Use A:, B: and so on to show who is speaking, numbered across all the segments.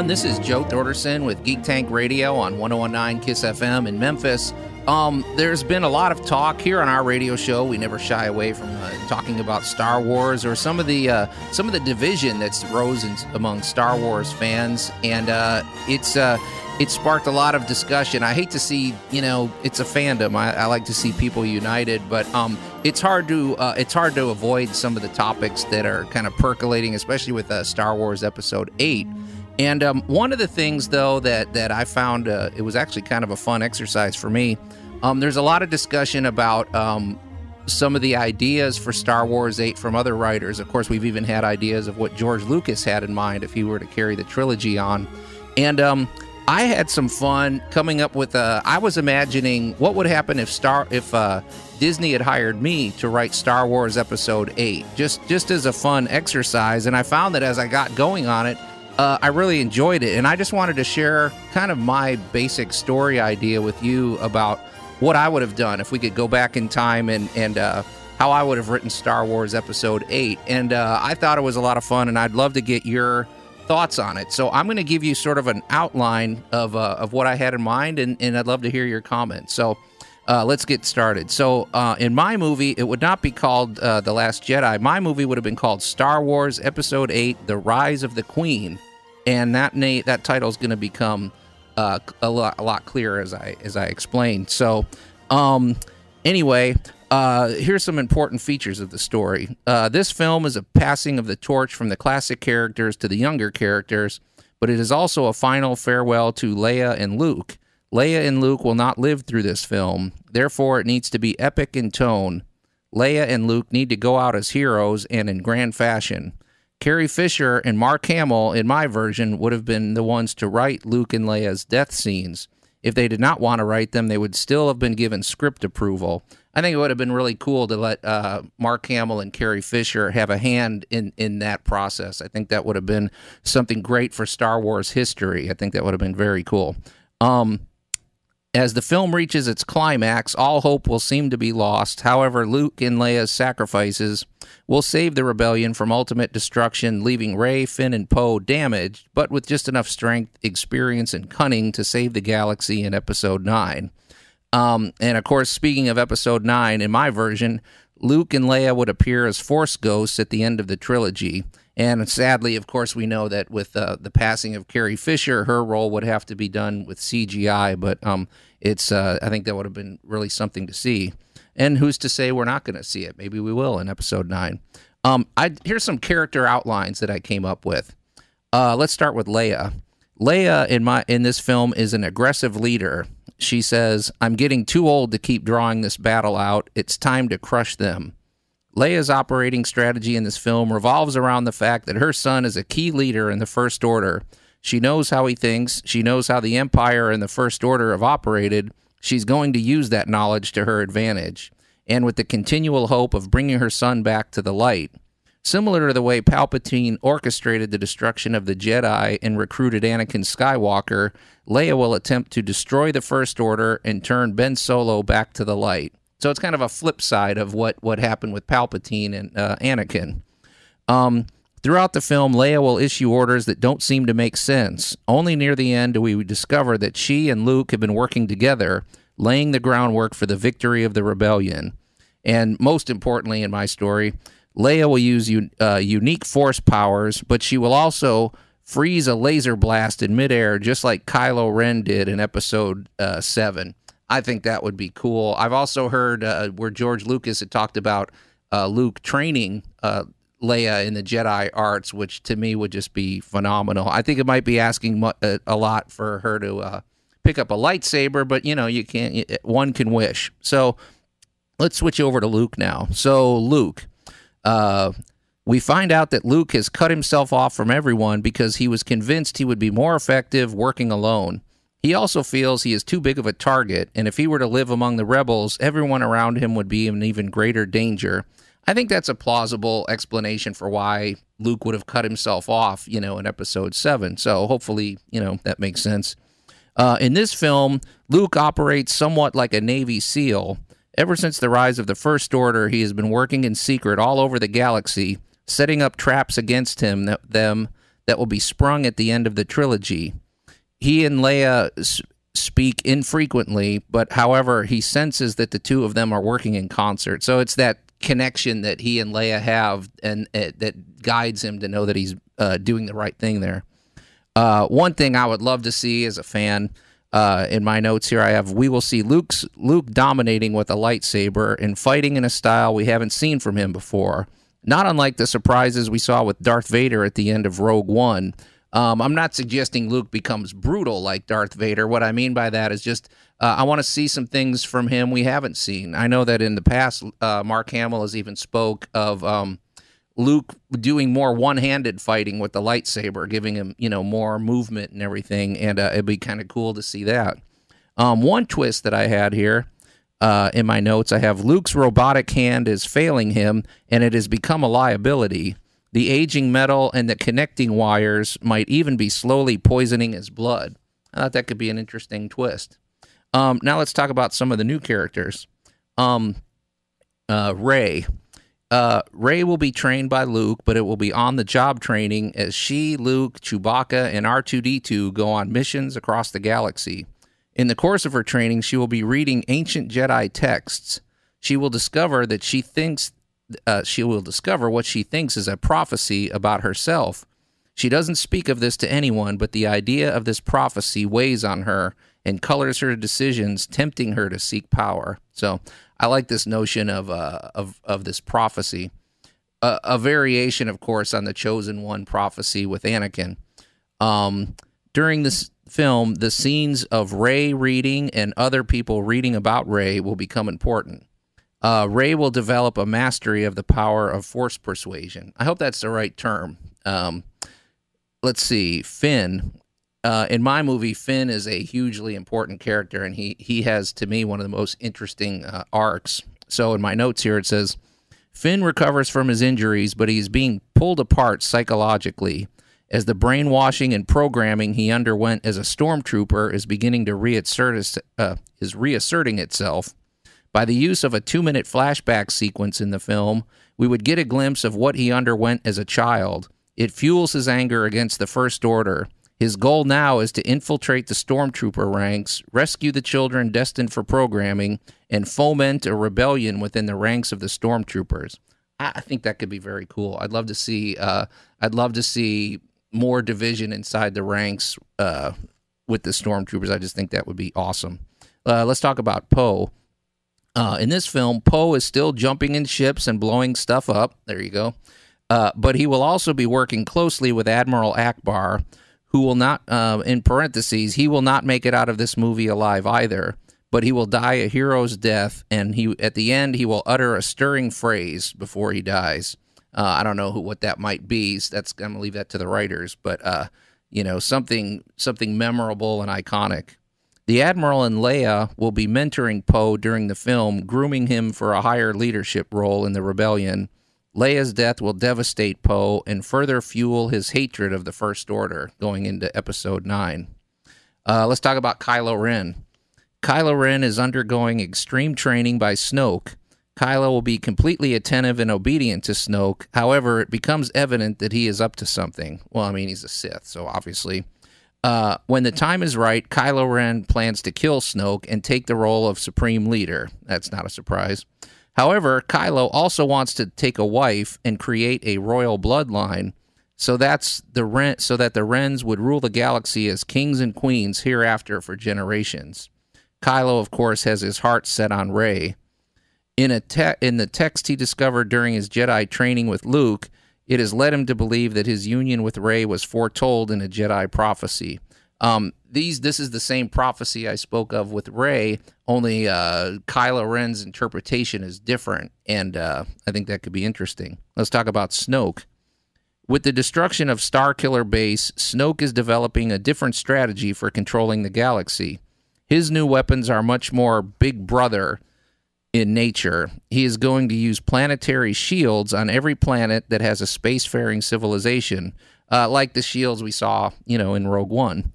A: everyone. This is Joe Thorderson with Geek Tank Radio on 1019 KISS FM in Memphis. There's been a lot of talk here on our radio show. We never shy away from talking about Star Wars or some of the division that's rose among Star Wars fans, and it sparked a lot of discussion. I hate to see, it's a fandom. I like to see people united, but it's hard to avoid some of the topics that are kind of percolating, especially with Star Wars Episode 8. And one of the things, though, that I found it was actually kind of a fun exercise for me. There's a lot of discussion about some of the ideas for Star Wars 8 from other writers. Of course, we've even had ideas of what George Lucas had in mind if he were to carry the trilogy on. And I had some fun coming up with I was imagining what would happen if Disney had hired me to write Star Wars Episode 8, just as a fun exercise. And I found that as I got going on it, I really enjoyed it. And I just wanted to share kind of my basic story idea with you about what I would have done if we could go back in time and how I would have written Star Wars Episode 8. And I thought it was a lot of fun, and I'd love to get your thoughts on it. So I'm going to give you sort of an outline of what I had in mind, and I'd love to hear your comments. So let's get started. So in my movie, it would not be called The Last Jedi. My movie would have been called Star Wars Episode 8, The Rise of the Queen, and that title is going to become a lot clearer as I explain. So anyway, here's some important features of the story. This film is a passing of the torch from the classic characters to the younger characters, but it is also a final farewell to Leia and Luke. Leia and Luke will not live through this film, therefore it needs to be epic in tone. Leia and Luke need to go out as heroes and in grand fashion. Carrie Fisher and Mark Hamill, in my version, would have been the ones to write Luke and Leia's death scenes. If they did not want to write them, they would still have been given script approval. I think it would have been really cool to let Mark Hamill and Carrie Fisher have a hand in that process. I think that would have been something great for Star Wars history. I think that would have been very cool. As the film reaches its climax, all hope will seem to be lost. However, Luke and Leia's sacrifices will save the rebellion from ultimate destruction, leaving Rey, Finn, and Poe damaged, but with just enough strength, experience, and cunning to save the galaxy in Episode 9. And of course, speaking of Episode 9, in my version, Luke and Leia would appear as Force ghosts at the end of the trilogy. And sadly, of course, we know that with the passing of Carrie Fisher, her role would have to be done with CGI, but I think that would have been really something to see. And who's to say we're not going to see it? Maybe we will in Episode 9. Here's some character outlines that I came up with. Let's start with Leia. Leia in this film is an aggressive leader. She says, "I'm getting too old to keep drawing this battle out. It's time to crush them." Leia's operating strategy in this film revolves around the fact that her son is a key leader in the First Order. She knows how he thinks. She knows how the Empire and the First Order have operated. She's going to use that knowledge to her advantage, and with the continual hope of bringing her son back to the light. Similar to the way Palpatine orchestrated the destruction of the Jedi and recruited Anakin Skywalker, Leia will attempt to destroy the First Order and turn Ben Solo back to the light. So it's kind of a flip side of what happened with Palpatine and Anakin. Throughout the film, Leia will issue orders that don't seem to make sense. Only near the end do we discover that she and Luke have been working together, laying the groundwork for the victory of the rebellion. And most importantly in my story, Leia will use unique force powers, but she will also freeze a laser blast in midair, just like Kylo Ren did in Episode 7. I think that would be cool. I've also heard where George Lucas had talked about Luke training Leia in the Jedi arts, which to me would just be phenomenal. I think it might be asking a lot for her to pick up a lightsaber, but you can't. One can wish. So let's switch over to Luke now. So Luke, we find out that Luke has cut himself off from everyone because he was convinced he would be more effective working alone. He also feels he is too big of a target, and if he were to live among the rebels, everyone around him would be in even greater danger. I think that's a plausible explanation for why Luke would have cut himself off, in Episode 7. So hopefully, that makes sense. In this film, Luke operates somewhat like a Navy SEAL. Ever since the rise of the First Order, he has been working in secret all over the galaxy, setting up traps against them that will be sprung at the end of the trilogy. He and Leia speak infrequently, but however, he senses that the two of them are working in concert. So it's that connection that he and Leia have, and that guides him to know that he's doing the right thing there. One thing I would love to see as a fan, in my notes here, I have, we will see Luke dominating with a lightsaber and fighting in a style we haven't seen from him before. Not unlike the surprises we saw with Darth Vader at the end of Rogue One. I'm not suggesting Luke becomes brutal like Darth Vader. What I mean by that is just I want to see some things from him we haven't seen. I know that in the past, Mark Hamill has even spoke of Luke doing more one-handed fighting with the lightsaber, giving him, more movement and everything, and it'd be kind of cool to see that. One twist that I had here in my notes, I have Luke's robotic hand is failing him, and it has become a liability. The aging metal and the connecting wires might even be slowly poisoning his blood. I thought that could be an interesting twist. Now let's talk about some of the new characters. Rey. Rey will be trained by Luke, but it will be on-the-job training as she, Luke, Chewbacca, and R2-D2 go on missions across the galaxy. In the course of her training, she will be reading ancient Jedi texts. She will discover what she thinks is a prophecy about herself. She doesn't speak of this to anyone, but the idea of this prophecy weighs on her and colors her decisions, tempting her to seek power. So I like this notion of this prophecy, a variation, of course, on the Chosen One prophecy with Anakin. During this film, the scenes of Rey reading and other people reading about Rey will become important. Rey will develop a mastery of the power of force persuasion. I hope that's the right term. Let's see, Finn. In my movie, Finn is a hugely important character, and he has, to me, one of the most interesting arcs. So in my notes here, it says, Finn recovers from his injuries, but he's being pulled apart psychologically as the brainwashing and programming he underwent as a stormtrooper is beginning to reasserting itself. By the use of a 2-minute flashback sequence in the film, we would get a glimpse of what he underwent as a child. It fuels his anger against the First Order. His goal now is to infiltrate the stormtrooper ranks, rescue the children destined for programming, and foment a rebellion within the ranks of the stormtroopers. I think that could be very cool. I'd love to see more division inside the ranks with the stormtroopers. I just think that would be awesome. Let's talk about Poe. In this film, Poe is still jumping in ships and blowing stuff up. There you go. But he will also be working closely with Admiral Akbar, who will not, in parentheses, he will not make it out of this movie alive either, but he will die a hero's death, and at the end, he will utter a stirring phrase before he dies. I don't know what that might be. So I'm going to leave that to the writers, but, something memorable and iconic. The Admiral and Leia will be mentoring Poe during the film, grooming him for a higher leadership role in the rebellion. Leia's death will devastate Poe and further fuel his hatred of the First Order going into Episode 9. Let's talk about Kylo Ren. Kylo Ren is undergoing extreme training by Snoke. Kylo will be completely attentive and obedient to Snoke. However, it becomes evident that he is up to something. Well, I mean, he's a Sith, so obviously. When the time is right, Kylo Ren plans to kill Snoke and take the role of Supreme Leader. That's not a surprise. However, Kylo also wants to take a wife and create a royal bloodline, so that the Rens would rule the galaxy as kings and queens hereafter for generations. Kylo, of course, has his heart set on Rey. In the text he discovered during his Jedi training with Luke, it has led him to believe that his union with Rey was foretold in a Jedi prophecy. This is the same prophecy I spoke of with Rey, only Kylo Ren's interpretation is different, and I think that could be interesting. Let's talk about Snoke. With the destruction of Starkiller Base, Snoke is developing a different strategy for controlling the galaxy. His new weapons are much more Big Brother in nature. He is going to use planetary shields on every planet that has a spacefaring civilization, like the shields we saw, in Rogue One.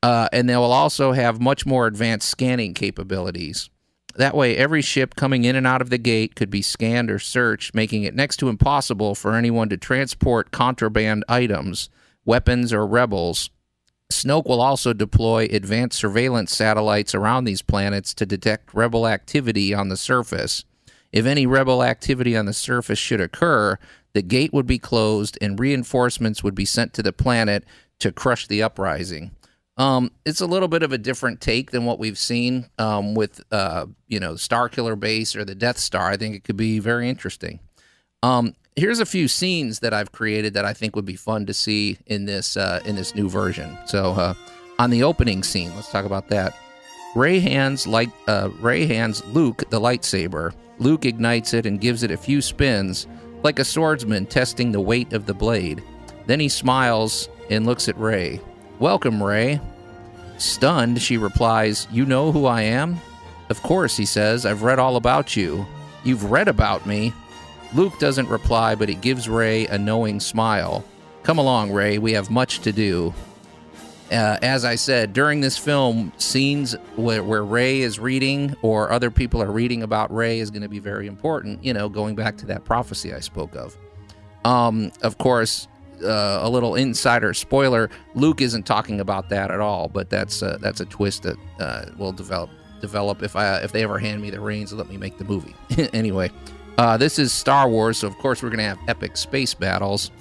A: And they will also have much more advanced scanning capabilities. That way, every ship coming in and out of the gate could be scanned or searched, making it next to impossible for anyone to transport contraband items weapons, or rebels. Snoke will also deploy advanced surveillance satellites around these planets to detect rebel activity on the surface. If any rebel activity on the surface should occur, the gate would be closed and reinforcements would be sent to the planet to crush the uprising. It's a little bit of a different take than what we've seen with, Starkiller Base or the Death Star. I think it could be very interesting. Here's a few scenes that I've created that I think would be fun to see in this new version. So on the opening scene, let's talk about that. Rey hands Luke the lightsaber. Luke ignites it and gives it a few spins, like a swordsman testing the weight of the blade. Then he smiles and looks at Rey. "Welcome, Rey." Stunned, she replies, "You know who I am?" "Of course," he says. "I've read all about you." "You've read about me?" Luke doesn't reply, but he gives Rey a knowing smile. "Come along, Rey. We have much to do." As I said, during this film, scenes where Rey is reading or other people are reading about Rey is going to be very important, going back to that prophecy I spoke of. Of course, a little insider spoiler, Luke isn't talking about that at all, but that's a twist that will develop if they ever hand me the reins and let me make the movie. Anyway, this is Star Wars, so of course we're going to have epic space battles.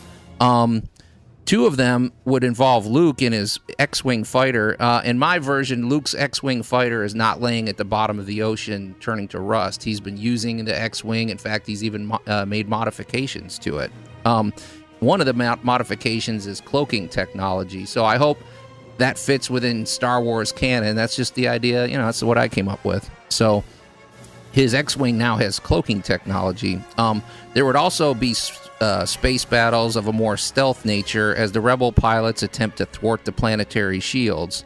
A: Two of them would involve Luke in his X-Wing fighter. In my version, Luke's X-Wing fighter is not laying at the bottom of the ocean turning to rust. He's been using the X-Wing. In fact, he's even made modifications to it. One of the modifications is cloaking technology, so I hope that fits within Star Wars canon. That's just the idea, that's what I came up with. So his X-Wing now has cloaking technology. There would also be space battles of a more stealth nature as the rebel pilots attempt to thwart the planetary shields.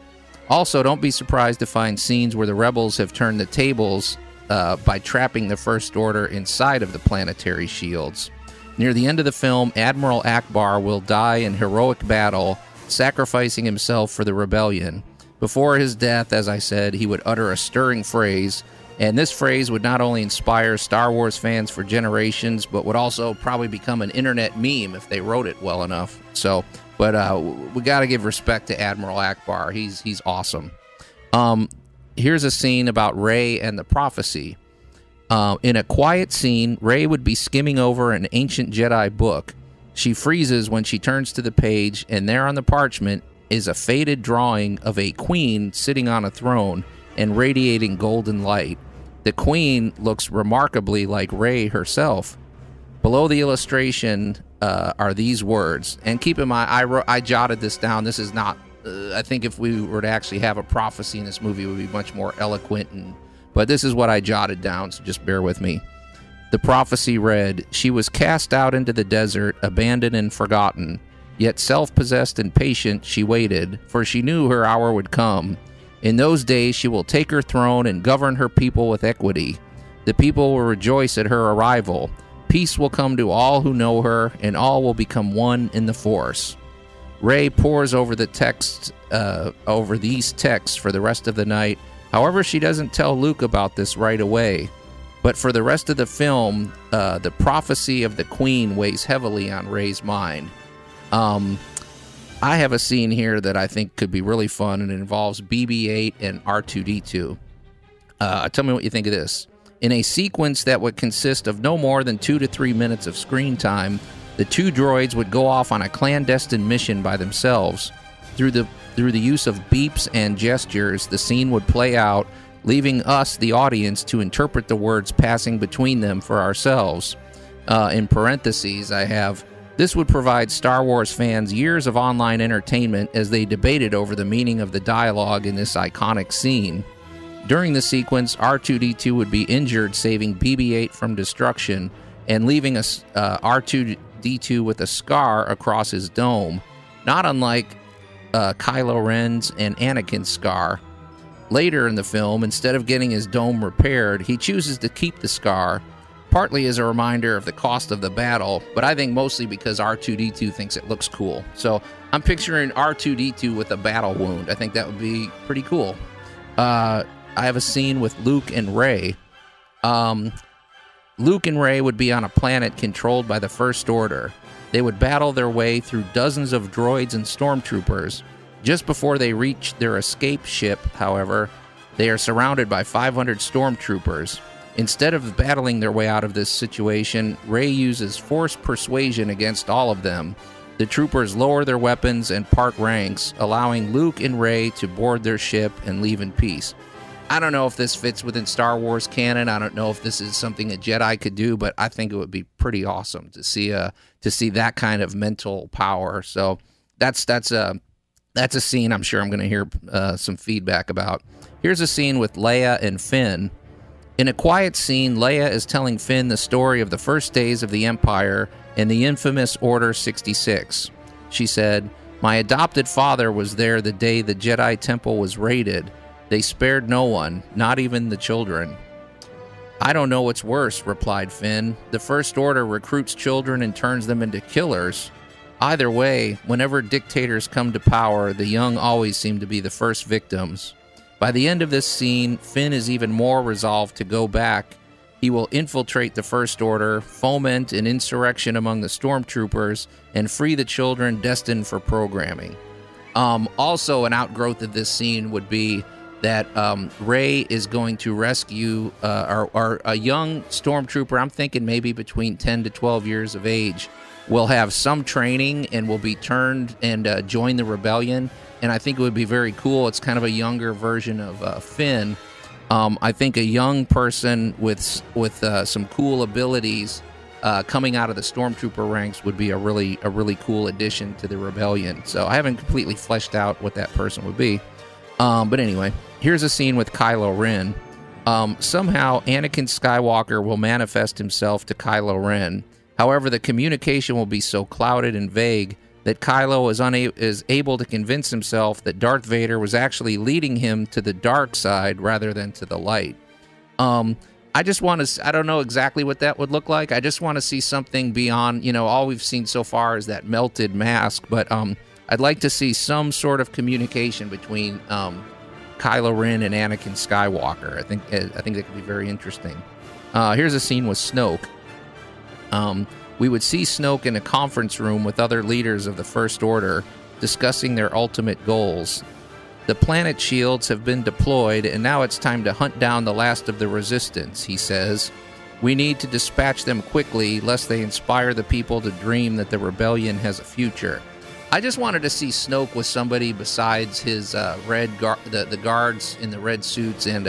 A: Also, don't be surprised to find scenes where the rebels have turned the tables by trapping the First Order inside of the planetary shields. Near the end of the film, Admiral Akbar will die in heroic battle, sacrificing himself for the rebellion. Before his death, as I said, he would utter a stirring phrase, and this phrase would not only inspire Star Wars fans for generations, but would also probably become an internet meme if they wrote it well enough. So, but we got to give respect to Admiral Akbar. He's awesome. Here's a scene about Rey and the prophecy. In a quiet scene, Rey would be skimming over an ancient Jedi book. She freezes when she turns to the page, and there on the parchment is a faded drawing of a queen sitting on a throne and radiating golden light. The queen looks remarkably like Rey herself. Below the illustration are these words. And keep in mind, I jotted this down. This is not... I think if we were to actually have a prophecy in this movie, it would be much more eloquent. But this is what I jotted down, so just bear with me. The prophecy read, "She was cast out into the desert, abandoned and forgotten. Yet self-possessed and patient, she waited, for she knew her hour would come. In those days she will take her throne and govern her people with equity. The people will rejoice at her arrival. Peace will come to all who know her, and all will become one in the Force." Rey pores over the text, over these texts for the rest of the night. However, she doesn't tell Luke about this right away. But for the rest of the film, the prophecy of the Queen weighs heavily on Rey's mind. I have a scene here that I think could be really fun, and it involves BB-8 and R2-D2. Tell me what you think of this. In a sequence that would consist of no more than 2 to 3 minutes of screen time, the two droids would go off on a clandestine mission by themselves. Through the use of beeps and gestures, the scene would play out, leaving us, the audience, to interpret the words passing between them for ourselves. In parentheses, I have, "This would provide Star Wars fans years of online entertainment as they debated over the meaning of the dialogue in this iconic scene." During the sequence, R2-D2 would be injured, saving BB-8 from destruction, and leaving R2-D2 with a scar across his dome, not unlike Kylo Ren's and Anakin's scar. Later in the film, instead of getting his dome repaired, he chooses to keep the scar, partly as a reminder of the cost of the battle, but I think mostly because R2-D2 thinks it looks cool. So I'm picturing R2-D2 with a battle wound. I think that would be pretty cool. I have a scene with Luke and Rey. Luke and Rey would be on a planet controlled by the First Order. They would battle their way through dozens of droids and stormtroopers. Just before they reach their escape ship, however, they are surrounded by 500 stormtroopers. Instead of battling their way out of this situation, Rey uses force persuasion against all of them. The troopers lower their weapons and part ranks, allowing Luke and Rey to board their ship and leave in peace. I don't know if this fits within Star Wars canon. I don't know if this is something a Jedi could do, but I think it would be pretty awesome to see that kind of mental power. So that's a scene I'm sure I'm going to hear some feedback about. Here's a scene with Leia and Finn. In a quiet scene, Leia is telling Finn the story of the first days of the Empire and the infamous Order 66. She said, "My adopted father was there the day the Jedi Temple was raided. They spared no one, not even the children." "I don't know what's worse," replied Finn. "The First Order recruits children and turns them into killers. Either way, whenever dictators come to power, the young always seem to be the first victims." By the end of this scene, Finn is even more resolved to go back. He will infiltrate the First Order, foment an insurrection among the stormtroopers, and free the children destined for programming. Also, an outgrowth of this scene would be that Rey is going to rescue a young stormtrooper. I'm thinking maybe between 10 to 12 years of age. Will have some training and will be turned and join the rebellion. And I think it would be very cool. It's kind of a younger version of Finn. I think a young person with some cool abilities coming out of the stormtrooper ranks would be a really cool addition to the rebellion. So I haven't completely fleshed out what that person would be. But anyway, here's a scene with Kylo Ren. Somehow Anakin Skywalker will manifest himself to Kylo Ren. However, the communication will be so clouded and vague that Kylo is able to convince himself that Darth Vader was actually leading him to the dark side rather than to the light. I just want to, I don't know exactly what that would look like. I just want to see something beyond, all we've seen so far is that melted mask, but I'd like to see some sort of communication between Kylo Ren and Anakin Skywalker. I think that could be very interesting. Here's a scene with Snoke. We would see Snoke in a conference room with other leaders of the First Order discussing their ultimate goals. The planet shields have been deployed, and now it's time to hunt down the last of the resistance, he says. We need to dispatch them quickly, lest they inspire the people to dream that the rebellion has a future. I just wanted to see Snoke with somebody besides his the guards in the red suits and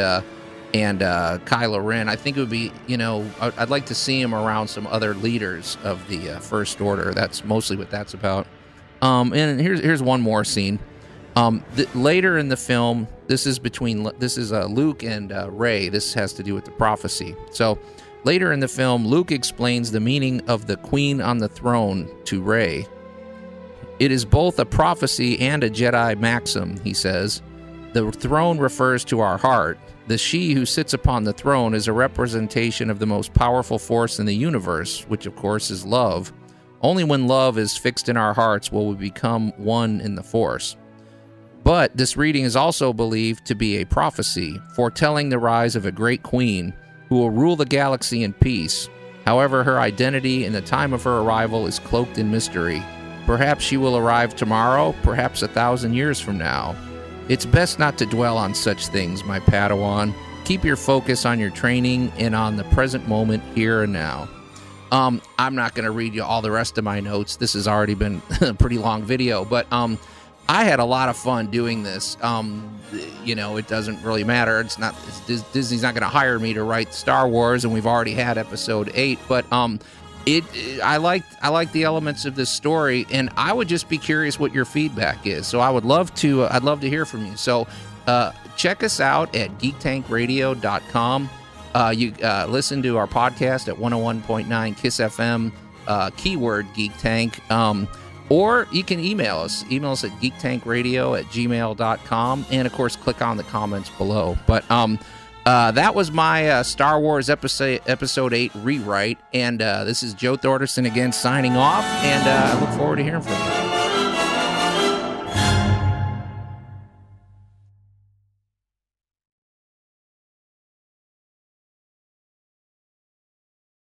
A: Kylo Ren. I think it would be, I'd like to see him around some other leaders of the First Order. That's mostly what that's about. And here's one more scene. Later in the film, this is Luke and Rey. This has to do with the prophecy. So later in the film, Luke explains the meaning of the Queen on the throne to Rey. It is both a prophecy and a Jedi maxim, he says. The throne refers to our heart. The she who sits upon the throne is a representation of the most powerful force in the universe, which of course is love. Only when love is fixed in our hearts will we become one in the Force. But this reading is also believed to be a prophecy, foretelling the rise of a great queen who will rule the galaxy in peace. However, her identity and the time of her arrival is cloaked in mystery. Perhaps she will arrive tomorrow, perhaps 1,000 years from now. It's best not to dwell on such things, my Padawan. Keep your focus on your training and on the present moment here and now. I'm not going to read you all the rest of my notes. This has already been a pretty long video, but I had a lot of fun doing this. It doesn't really matter. Disney's not going to hire me to write Star Wars, and we've already had episode 8, but I like the elements of this story, and I would just be curious what your feedback is. So I'd love to hear from you. So check us out at geektankradio.com. You listen to our podcast at 101.9 KISS FM, keyword Geek Tank. Or you can email us. Email us at geektankradio@gmail.com, and of course click on the comments below. But that was my Star Wars episode 8 rewrite, and this is Joe Thorderson again signing off, and I look forward to hearing from you.